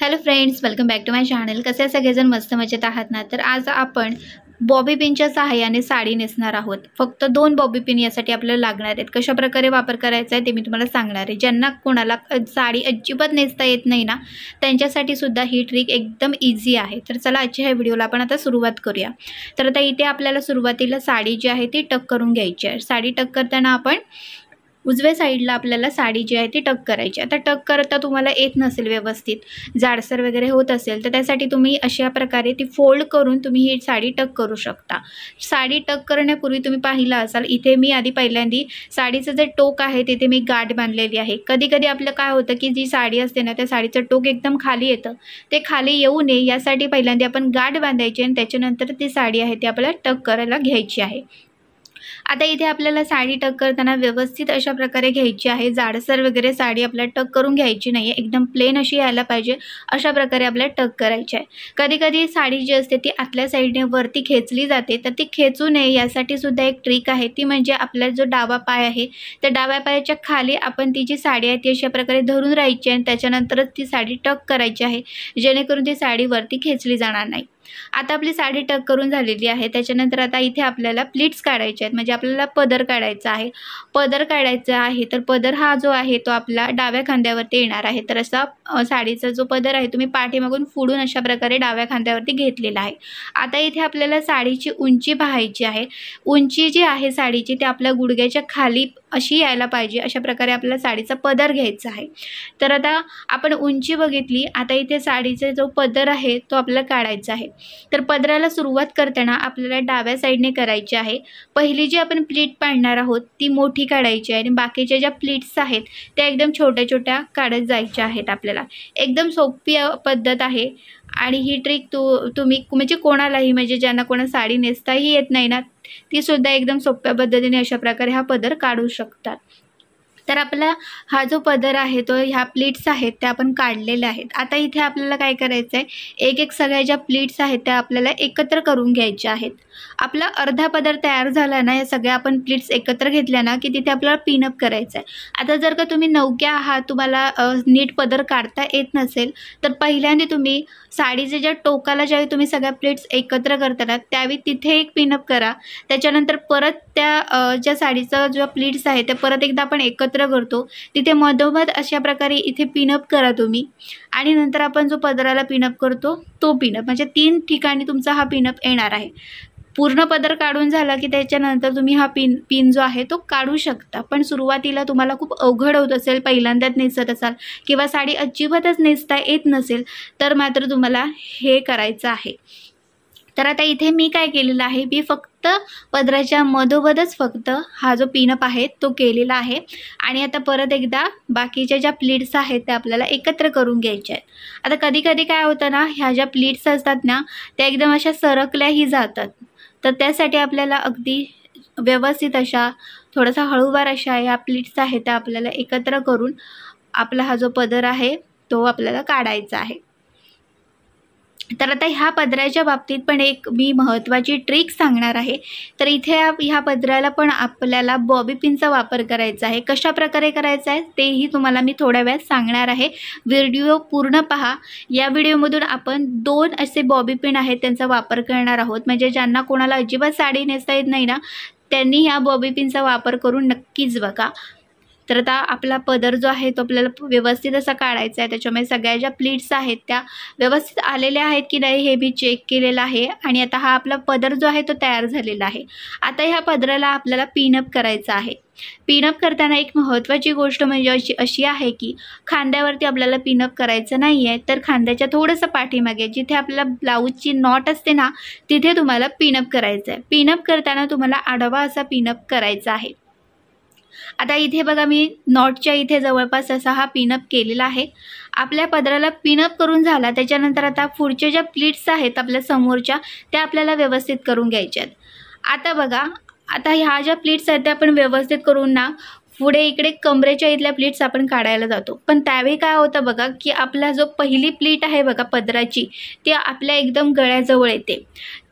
Hello friends, welcome back to my channel. कसे सगळेजण मस्त मजेत आहात ना? तर आज आपण बॉबी पिनच्या सहाय्याने साडी नेसणार आहोत. फक्त 2 बॉबी पिन यासाठी आपल्याला लागणार आहेत. कशा प्रकारे वापर करायचा आहे ते मी तुम्हाला सांगणार आहे. ज्यांना कोणाला साडी अजिबात नेसता येत नाही ना, त्यांच्यासाठी सुद्धा ही ट्रिक एकदम इझी आहे. तर चला आजच्या ह्या व्हिडिओला आपण आता सुरुवात करूया. तर आता इथे आपल्याला सुरुवातीला साडी जी आहे ती टक करून घ्यायची आहे. साडी टक करताना आपण उजव्या साईडला आपल्याला साडी जी आहे ती टक करायची. आता टक करता तुम्हाला येत नसेल व्यवस्थित, जाडसर वगैरे होत असेल तर त्यासाठी तुम्ही अशा प्रकारे ती फोल्ड करून तुम्ही ही साडी टक करू शकता. साडी टक करण्यापूर्वी तुम्ही पाहिलं असाल, इथे मी आधी पहिल्यांदा साडीचं जे टोक आहे तिथे मी गाठ बांधलेली आहे. कधी कधी आपलं काय होतं की जी साडी असते ना, त्या साडीचं टोक एकदम खाली येतं. ते खाली येऊ नये यासाठी पहिल्यांदा आपण गाठ बांधायची आणि त्याच्यानंतर ती साडी आहे ती आपल्याला टक करायला घ्यायची आहे. आता इथे आपल्याला साडी टक करताना व्यवस्थित अशा प्रकारे घ्यायची आहे. जाडसर वगैरे साडी आपल्याला टक करून घ्यायची नाही आहे, एकदम प्लेन अशी यायला पाहिजे. अशा प्रकारे आपल्याला टक करायची आहे. कधी कधी साडी जी असते ती आतल्या साईडने वरती खेचली जाते, तर ती खेचू नये यासाठी सुद्धा एक ट्रिक आहे. ती म्हणजे आपला जो डावा पाय आहे त्या डाव्या पायाच्या खाली आपण ती जी साडी आहे ती अशा प्रकारे धरून राहायची आणि त्याच्यानंतरच ती साडी टक करायची आहे, जेणेकरून ती साडी वरती खेचली जाणार नाही. आता आपली साडी टक करून झालेली आहे. त्याच्यानंतर आता इथे आपल्याला प्लीट्स काढायचे आहेत, म्हणजे आपल्याला पदर काढायचा आहे. पदर काढायचा आहे तर पदर हा जो आहे तो आपला डाव्या खांद्यावरती येणार आहे. तर असा साडीचा जो पदर आहे तुम्ही पाठीमागून फोडून अशा प्रकारे डाव्या खांद्यावरती घेतलेला आहे. आता इथे आपल्याला साडीची उंची पाहायची आहे. उंची जी आहे साडीची ती आपल्या गुडघ्याच्या खाली अशी यायला पाहिजे. अशा प्रकारे आपल्याला साडीचा पदर घ्यायचा आहे. तर आता आपण उंची बघितली. आता इथे साडीचा जो पदर आहे तो आपल्याला काढायचा आहे. तर पदराला सुरुवात करताना आपल्याला डाव्या साईडने करायची आहे. पहिली जी आपण प्लीट पाडणार आहोत ती मोठी काढायची आहे आणि बाकीच्या ज्या प्लीट्स आहेत त्या एकदम छोट्या छोट्या काढत जायच्या आहेत. आपल्याला एकदम सोपी पद्धत आहे आणि ही ट्रिक तुम्ही म्हणजे कोणालाही, म्हणजे ज्यांना कोणा साडी नेसताही येत नाही ना, ती सुद्धा एकदम सोप्या पद्धतीने अशा प्रकारे हा पदर काढू शकतात. तर आपला हा जो पदर आहे तो ह्या प्लीट्स आहेत त्या आपण काढलेल्या आहेत. आता इथे आपल्याला काय करायचं आहे, एक एक सगळ्या ज्या प्लीट्स आहेत त्या आपल्याला एकत्र करून घ्यायच्या आहेत. आपला अर्धा पदर तयार झाला ना, या सगळ्या आपण प्लीट्स एकत्र घेतल्या ना की तिथे आपल्याला पिनअप करायचं आहे. आता जर का तुम्ही नवक्या आहात, तुम्हाला नीट पदर काढता येत नसेल, तर पहिल्यांदा तुम्ही साडीच्या ज्या टोकाला ज्यावेळी तुम्ही सगळ्या प्लीट्स एकत्र करताना त्यावेळी तिथे एक पिनअप करा. त्याच्यानंतर परत त्या ज्या साडीचा ज्या प्लीट्स आहेत त्या परत एकदा आपण एकत्र करतो, तिथे मधोमध अशा प्रकारे इथे पिनअप करा तुम्ही. आणि नंतर आपण जो पदराला पिनअप करतो तो पिनअप, म्हणजे 3 ठिकाणी तुमचा हा पिनअप येणार आहे. पूर्ण पदर काढून झाला की त्याच्यानंतर तुम्ही हा पिन जो आहे तो काढू शकता. पण सुरुवातीला तुम्हाला खूप अवघड होत असेल, पहिल्यांदाच नेसत असाल किंवा साडी अजिबातच नेसता येत नसेल, तर मात्र तुम्हाला हे करायचं आहे. तर आता इथे मी काय केलेलं आहे, मी फक्त पदराच्या मधोमधच फक्त हा जो पिनअप आहे तो केलेला आहे. आणि आता परत एकदा बाकीच्या ज्या प्लीट्स आहेत त्या आपल्याला एकत्र करून घ्यायच्या आहेत. आता कधी कधी काय होतं ना, ह्या ज्या प्लीट्स असतात ना त्या एकदम अशा सरकल्याही जातात. तर त्यासाठी आपल्याला अगदी व्यवस्थित अशा थोडासा हळूवार अशा ह्या प्लीट्स आहेत त्या आपल्याला एकत्र करून आपला हा जो पदर आहे तो आपल्याला काढायचा आहे. तर आता ह्या पदराच्या बाबतीत पण एक मी महत्त्वाची ट्रिक सांगणार आहे. तर इथे ह्या पदराला पण आपल्याला बॉबी पिनचा वापर करायचा आहे. कशा प्रकारे करायचा आहे तेही तुम्हाला मी थोड्या वेळात सांगणार आहे. व्हिडिओ पूर्ण पहा. या व्हिडिओमधून आपण 2 असे बॉबी पिन आहेत त्यांचा वापर करणार आहोत. म्हणजे ज्यांना कोणाला अजिबात साडी नेसता येत नाही ना, त्यांनी ह्या बॉबी पिनचा वापर करून नक्कीच बघा. तर आता आपला पदर जो आहे तो आपल्याला व्यवस्थित असा काढायचा आहे. त्याच्यामुळे सगळ्या ज्या प्लीट्स आहेत त्या व्यवस्थित आलेल्या आहेत की नाही हे मी चेक केलेलं आहे. आणि आता हा आपला पदर जो आहे तो तयार झालेला आहे. आता ह्या पदराला आपल्याला पिनअप करायचं आहे. पिनअप करताना एक महत्त्वाची गोष्ट म्हणजे अशी आहे की खांद्यावरती आपल्याला पिनअप करायचं नाही आहे, तर खांद्याच्या थोडंसं पाठीमागे जिथे आपल्याला ब्लाऊजची नॉट असते ना तिथे तुम्हाला पिनअप करायचं आहे. पिनअप करताना तुम्हाला आडवा असा पिनअप करायचा आहे. आता इथे बघा, मी नॉटच्या इथे जवळपास असा हा पिनअप केलेला आहे. आपल्या पदराला पिनअप करून झाला त्याच्यानंतर आता पुढच्या ज्या प्लीट्स आहेत आपल्या समोरच्या त्या आपल्याला व्यवस्थित करून घ्यायच्या आहेत. आता बघा, आता ह्या ज्या प्लीट्स आहेत त्या आपण व्यवस्थित करून ना पुढे इकडे कमरेच्या इथल्या प्लीट्स आपण काढायला जातो, पण त्यावेळी काय होतं बघा की आपला जो पहिली प्लीट आहे बघा पदराची, ती आपल्या एकदम गळ्याजवळ येते.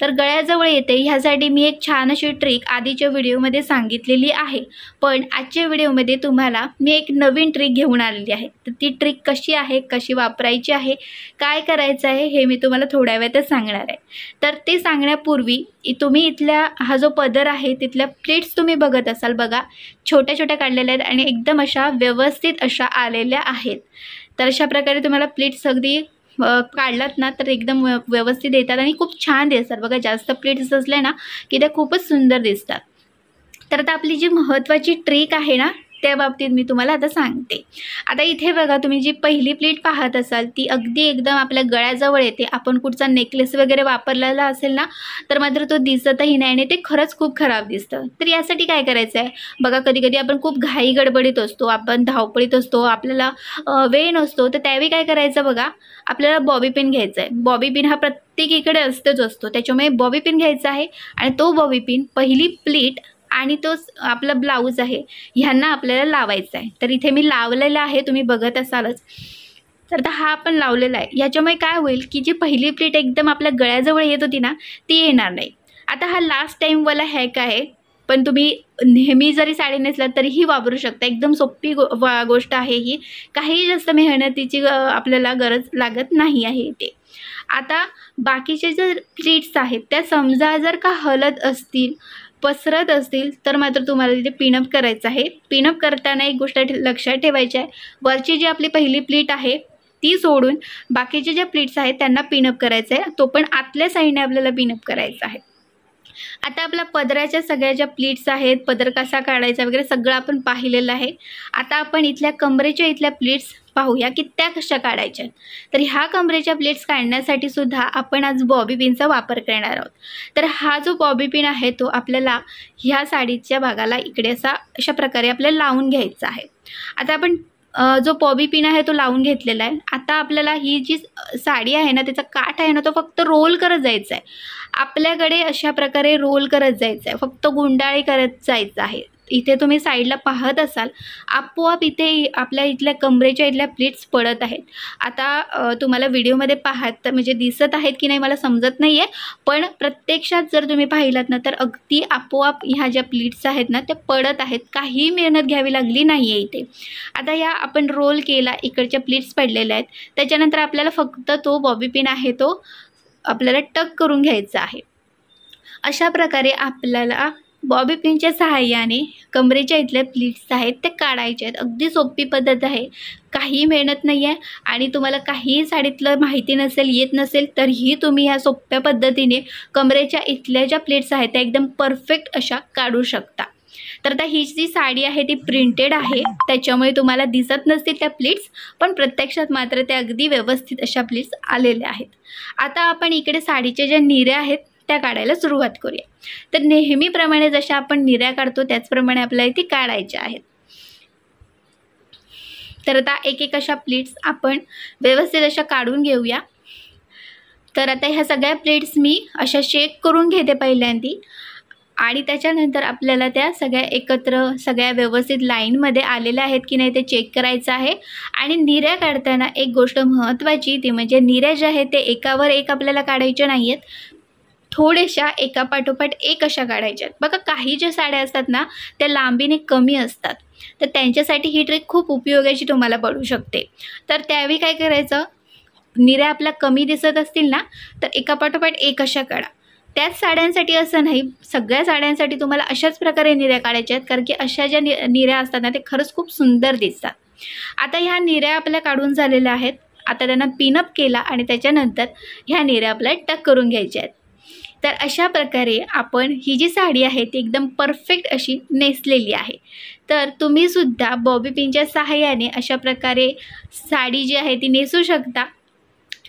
तर गळ्याजवळ येते ह्यासाठी मी एक छान अशी ट्रिक आधीच्या व्हिडिओमध्ये सांगितलेली आहे, पण आजच्या व्हिडिओमध्ये तुम्हाला मी एक नवीन ट्रिक घेऊन आलेली आहे. तर ती ट्रिक कशी आहे, कशी वापरायची आहे, काय करायचं आहे हे मी तुम्हाला थोड्या वेळातच सांगणार आहे. तर ते सांगण्यापूर्वी तुम्ही इथल्या हा जो पदर आहे तिथल्या प्लेट्स तुम्ही बघत असाल बघा, छोट्या छोट्या काढलेल्या आहेत आणि एकदम अशा व्यवस्थित अशा आलेल्या आहेत. तर अशा प्रकारे तुम्हाला प्लेट्स अगदी काढलात ना तर एकदम व्यवस्थित येतात आणि खूप छान दिसतात बघा. जास्त प्लेट्स असल्या ना की त्या खूपच सुंदर दिसतात. तर आता आपली जी महत्त्वाची ट्रिक आहे ना त्या बाबतीत मी तुम्हाला आता सांगते. आता इथे बघा तुम्ही जी पहिली प्लेट पाहत असाल ती अगदी एकदम आपल्या गळ्याजवळ येते. आपण कुठचा नेकलेस वगैरे वापरलेला असेल ना तर मात्र तो दिसतही नाही आणि ते खरंच खूप खराब दिसतं. तर यासाठी काय करायचं आहे बघा, कधी कधी आपण खूप घाई गडबडीत असतो, आपण धावपळीत असतो, आपल्याला वेळ नसतो. तर त्यावेळी काय करायचं बघा, आपल्याला बॉबी पिन घ्यायचा आहे. बॉबी पिन हा प्रत्येकीकडे असतो, त्याच्यामुळे बॉबी पिन घ्यायचा आहे आणि तो बॉबी पिन पहिली प्लीट आणि तो आपला ब्लाऊज आहे ह्यांना आपल्याला लावायचा आहे. तर इथे मी लावलेला आहे, तुम्ही बघत असालच. तर आता हा आपण लावलेला आहे. याच्यामुळे काय होईल की जी पहिली प्लेट एकदम आपल्या गळ्याजवळ येत होती ना ती येणार नाही. आता हा लास्ट टाईमवाला हॅक आहे, पण तुम्ही नेहमी जरी साडी नेसलात तरीही वापरू शकता. एकदम सोपी गोष्ट आहे ही, काही जास्त मेहनतीची आपल्याला गरज लागत नाही आहे इथे. आता बाकीचे जे प्लीट्स आहेत त्या समजा जर का हलत असतील, पसरत असतील तर मात्र तुम्हाला तिथे पिनअप करायचं आहे. पिनअप करताना एक गोष्ट लक्षात ठेवायची आहे, वरची जी आपली पहिली प्लीट आहे ती सोडून बाकीचे ज्या प्लीट्स आहेत त्यांना पिनअप करायचं आहे, तो पण आतल्या साईडने आपल्याला पिनअप करायचा आहे. आता आपल्या पदराच्या सगळ्या ज्या प्लीट्स आहेत, पदर कसा काढायचा वगैरे सगळं आपण पाहिलेलं आहे. आता आपण इथल्या कमरेच्या इथल्या प्लीट्स पाहूया की त्या कशा काढायच्या. तर ह्या कमरेच्या प्लेट्स काढण्यासाठी सुद्धा आपण आज बॉबी पिनचा वापर करणार आहोत. तर हा जो बॉबी पिन आहे तो आपल्याला ह्या साडीच्या भागाला इकडे अशा प्रकारे आपल्याला लावून घ्यायचा आहे. आता आपण जो बॉबी पिन आहे तो लावून घेतलेला आहे. आता आपल्याला ही जी साडी आहे ना त्याचा काठ आहे ना तो फक्त रोल करत जायचा आहे. आपल्याकडे अशा प्रकारे रोल करत जायचं आहे, फक्त गुंडाळी करत जायचं आहे. इथे तुम्ही साईडला पाहत असाल आपोआप इथे आपल्या इथल्या कमरेच्या इथल्या प्लीट्स पडत आहेत. आता तुम्हाला व्हिडिओमध्ये पाहत म्हणजे दिसत आहेत की नाही मला समजत नाही आहे, पण प्रत्यक्षात जर तुम्ही पाहिलात ना तर अगदी आपोआप ह्या ज्या प्लीट्स आहेत ना त्या पडत आहेत. काही मेहनत घ्यावी लागली नाही आहे इथे. आता ह्या आपण रोल केला, इकडच्या प्लीट्स पडलेल्या आहेत. त्याच्यानंतर आपल्याला फक्त तो बॉबी पिन आहे तो आपल्याला टक करून घ्यायचा आहे. अशा प्रकारे आपल्याला बॉबी पिनच्या सहाय्याने कमरेच्या इथल्या प्लीट्स आहेत ते काढायचे आहेत. अगदी सोपी पद्धत आहे, काही मेहनत नाही आहे आणि तुम्हाला काही साडीतलं माहिती नसेल, येत नसेल तरीही तुम्ही ह्या सोप्या पद्धतीने कमरेच्या इथल्या ज्या प्लीट्स आहेत त्या एकदम परफेक्ट अशा काढू शकता. तर आता ही जी साडी आहे ती प्रिंटेड आहे, त्याच्यामुळे तुम्हाला दिसत नसतील त्या प्लीट्स, पण प्रत्यक्षात मात्र त्या अगदी व्यवस्थित अशा प्लीट्स आलेल्या आहेत. आता आपण इकडे साडीच्या ज्या निऱ्या आहेत त्या काढायला सुरुवात करूया. तर नेहमीप्रमाणे जशा आपण निऱ्या काढतो त्याचप्रमाणे आपल्याला इथे काढायच्या आहेत. तर आता एक एक अशा प्लेट्स आपण व्यवस्थित अशा काढून घेऊया. तर आता ह्या सगळ्या प्लेट्स मी अशा शेक करून घेते पहिल्यांदी आणि त्याच्यानंतर आपल्याला त्या सगळ्या एकत्र सगळ्या व्यवस्थित लाईनमध्ये आलेल्या आहेत की नाही ते चेक करायचं आहे. आणि निऱ्या काढताना एक गोष्ट महत्त्वाची ती म्हणजे निऱ्या ज्या आहेत ते एकावर एक आपल्याला काढायच्या नाही आहेत, थोड्याशा एकापाठोपाठ एक अशा काढायच्या आहेत. बघा काही ज्या साड्या असतात ना त्या लांबीने कमी असतात, तर त्यांच्यासाठी ही ट्रिक खूप उपयोगाची तुम्हाला पडू शकते. तर त्यावेळी काय करायचं, निऱ्या आपल्या कमी दिसत असतील ना तर एकापाठोपाठ एक अशा काढा. त्याच साड्यांसाठी असं नाही, सगळ्या साड्यांसाठी तुम्हाला अशाच प्रकारे निऱ्या काढायच्या आहेत, कारण की अशा ज्या निऱ्या असतात ना ते खरंच खूप सुंदर दिसतात. आता ह्या निऱ्या आपल्या काढून झालेल्या आहेत. आता त्यांना पिनअप केला आणि त्याच्यानंतर ह्या निऱ्या आपल्याला टक करून घ्यायच्या आहेत. तर अशा प्रकारे आपण ही जी साडी आहे ती एकदम परफेक्ट अशी नेसलेली आहे. तर तुम्हीसुद्धा बॉबी पिनच्या सहाय्याने अशा प्रकारे साडी जी आहे ती नेसू शकता.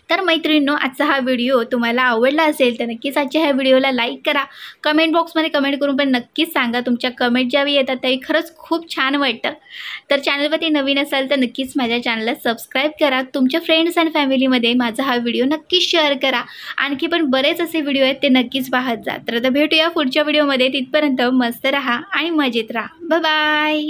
तर मैत्रिणींनो, आजचा हा व्हिडिओ तुम्हाला आवडला असेल तर नक्कीच आजच्या ह्या व्हिडिओला लाईक करा. कमेंट बॉक्समध्ये कमेंट करून पण नक्कीच सांगा. तुमच्या कमेंट ज्यावेळी येतात त्यावेळी खरंच खूप छान वाटतं. तर चॅनलवरती नवीन असाल तर नक्कीच माझ्या चॅनलला सबस्क्राईब करा. तुमच्या फ्रेंड्स आणि फॅमिलीमध्ये माझा हा व्हिडिओ नक्कीच शेअर करा. आणखी पण बरेच असे व्हिडिओ आहेत ते नक्कीच पाहत जा. तर आता भेटूया पुढच्या व्हिडिओमध्ये. तिथपर्यंत मस्त राहा आणि मजेत राहा. Bye bye.